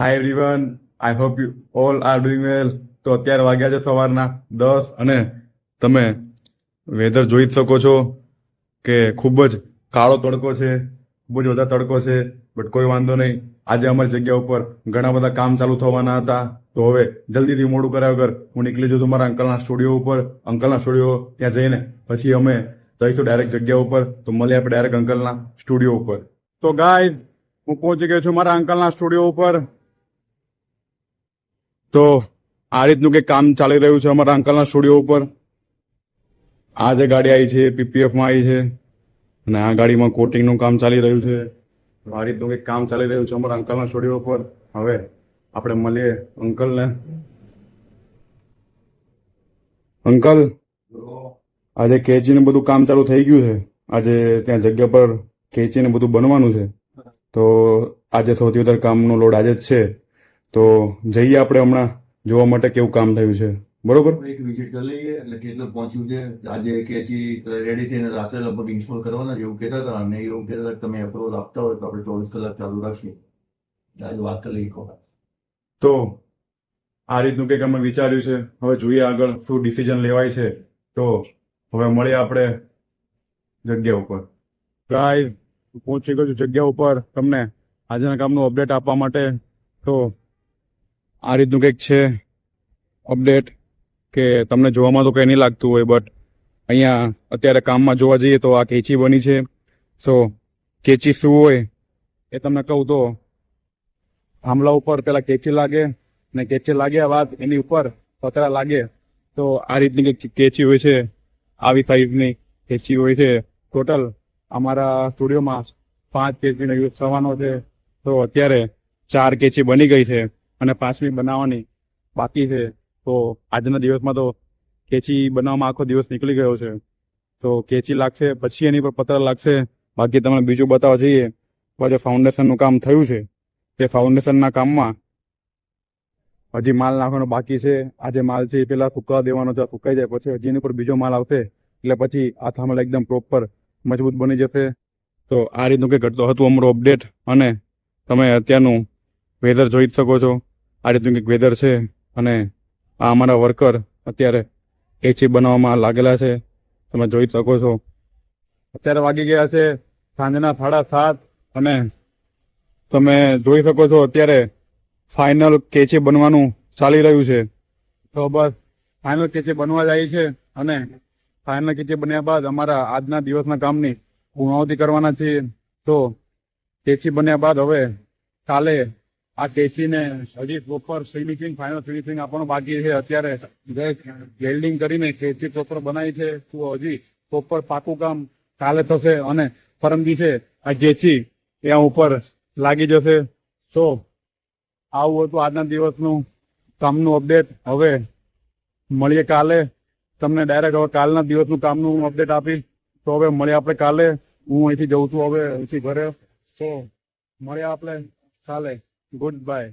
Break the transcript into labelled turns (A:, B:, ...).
A: Hi everyone, I hope you all are doing well. તો અત્યારે વાગ્યા છે સવારના 10 અને તમે વેધર જોઈ જ શકો છો કે ખૂબ જ કાળો તડકો છે, ખૂબ જ વધારે તડકો છે. બટ કોઈ વાંધો નહીં, આજે અમારી જગ્યા ઉપર ઘણા બધા કામ ચાલુ થવાના હતા. તો હવે જલ્દીથી મોડું કર્યા વગર હું નીકળી જઉં છું મારા અંકલના સ્ટુડિયો ઉપર. અંકલના સ્ટુડિયો ત્યાં જઈને પછી અમે જઈશું ડાયરેક્ટ જગ્યા ઉપર. તો મળીએ આપણે ડાયરેક્ટ અંકલના સ્ટુડિયો ઉપર. તો ગાય હું પહોંચી ગયો છું મારા અંકલના સ્ટુડિયો ઉપર. તો આ રીતનું કંઈક કામ ચાલી રહ્યું છે અમારા અંકલના સ્ટુડિયો ઉપર. આ જે ગાડી આવી છે પીપીએફમાં આવી છે અને આ ગાડીમાં કોટિંગનું કામ ચાલી રહ્યું છે. આ રીતનું કંઈક કામ ચાલી રહ્યું છે અમારા અંકલના સ્ટુડિયો ઉપર. હવે આપણે મળીએ અંકલને. અંકલ, આજે કેચીને બધું કામ ચાલુ થઈ ગયું છે. આજે ત્યાં જગ્યા પર કેચીને બધું બનવાનું છે. તો આજે સૌથી વધારે કામનો લોડ આજે જ છે. તો જઈએ આપણે હમણાં જોવા માટે કેવું કામ થયું છે. બરોબર,
B: એક વિઝિટ કરી લઈએ એટલે કેટલું પહોંચ્યું છે. આજે કેચી રેડી થઈને રાત્રે લગભગ ઇન્સ્ટોલ કરવાના જેવું કહેતા હતા અને એવું કહેતા હતા કે તમે અપ્રુવલ આપતા હોય તો આપણે 24 કલાક ચાલુ રાખીએ. આજે વાત કરી લઈએ.
A: તો આ રીતનું કંઈક અમે વિચાર્યું છે. હવે જોઈએ આગળ શું ડિસિઝન લેવાય છે. તો હવે મળીએ આપણે જગ્યા ઉપર. ગાઈસ, પહોંચી ગયો છું જગ્યા ઉપર તમને આજના કામનું અપડેટ આપવા માટે. તો આ રીતનું કંઈક છે અપડેટ કે તમને જોવામાં તો કંઈ નહીં લાગતું હોય, બટ અહીંયા અત્યારે કામમાં જોવા જઈએ તો આ કેચી બની છે. તો કેચી શું હોય એ તમને કહું તો થાંભલા ઉપર પેલા કેચી લાગે ને કેચી લાગ્યા બાદ એની ઉપર પતરા લાગે. તો આ રીતની કંઈક કેચી હોય છે. આવી સાઈઝની કેચી હોય છે. ટોટલ અમારા સ્ટુડિયોમાં 5 કેચીનો યુઝ થવાનો છે. તો અત્યારે 4 કેચી બની ગઈ છે અને 5મી બનાવવાની બાકી છે. તો આજના દિવસમાં તો કેચી બનાવવામાં આખો દિવસ નીકળી ગયો છે. તો કેચી લાગશે પછી એની પર પતરા લાગશે. બાકી તમને બીજું બતાવવા જઈએ તો આજે ફાઉન્ડેશનનું કામ થયું છે. તે ફાઉન્ડેશનના કામમાં હજી માલ નાખવાનો બાકી છે. આ જે માલ છે એ પહેલાં સુકાવા દેવાનો છે. સુકાઈ જાય પછી હજી એની ઉપર બીજો માલ આવશે એટલે પછી આ થાંભલા એકદમ પ્રોપર મજબૂત બની જશે. તો આ રીતનું કંઈક ઘટતું હતું અમારું અપડેટ. અને તમે અત્યારનું વેધર જોઈ જ શકો છો. આ રીતનું કંઈક વેધર છે અને આ અમારા વર્કર અત્યારે કેચી બનાવવામાં લાગેલા છે. તમે જોઈ શકો છો. અત્યારે વાગી ગયા છે સાંજના 7:30 અને તમે જોઈ શકો છો અત્યારે ફાઇનલ કેચી બનવાનું ચાલી રહ્યું છે. તો બસ ફાઇનલ કેચી બનવા જાય છે અને ફાઇનલ કેચી બન્યા બાદ અમારા આજના દિવસના કામની પૂર્ણાહુતિ કરવાના છે. તો કેચી બન્યા બાદ હવે કાલે આ કેચીને હજી પ્રોપર ફિનિશિંગ ફાઇનલ ફિનિશિંગ આપવાનું બાકી છે. અત્યારે વેલ્ડિંગ કરીને કેચી પ્રોપર બનાવી છે. તો હજી પ્રોપર પાકું કામ કાલે થશે અને પરમ દિવસે આ કેચી ત્યાં ઉપર લાગી જશે. તો આવું હતું આજના દિવસનું કામનું અપડેટ. હવે મળીએ કાલે. તમને ડાયરેક્ટ હવે કાલના દિવસનું કામનું અપડેટ આપીશ. તો હવે મળીએ આપણે કાલે. હું અહીંથી જઉં છું હવે અહીંથી ઘરે. તો મળીએ આપણે કાલે. Good bye.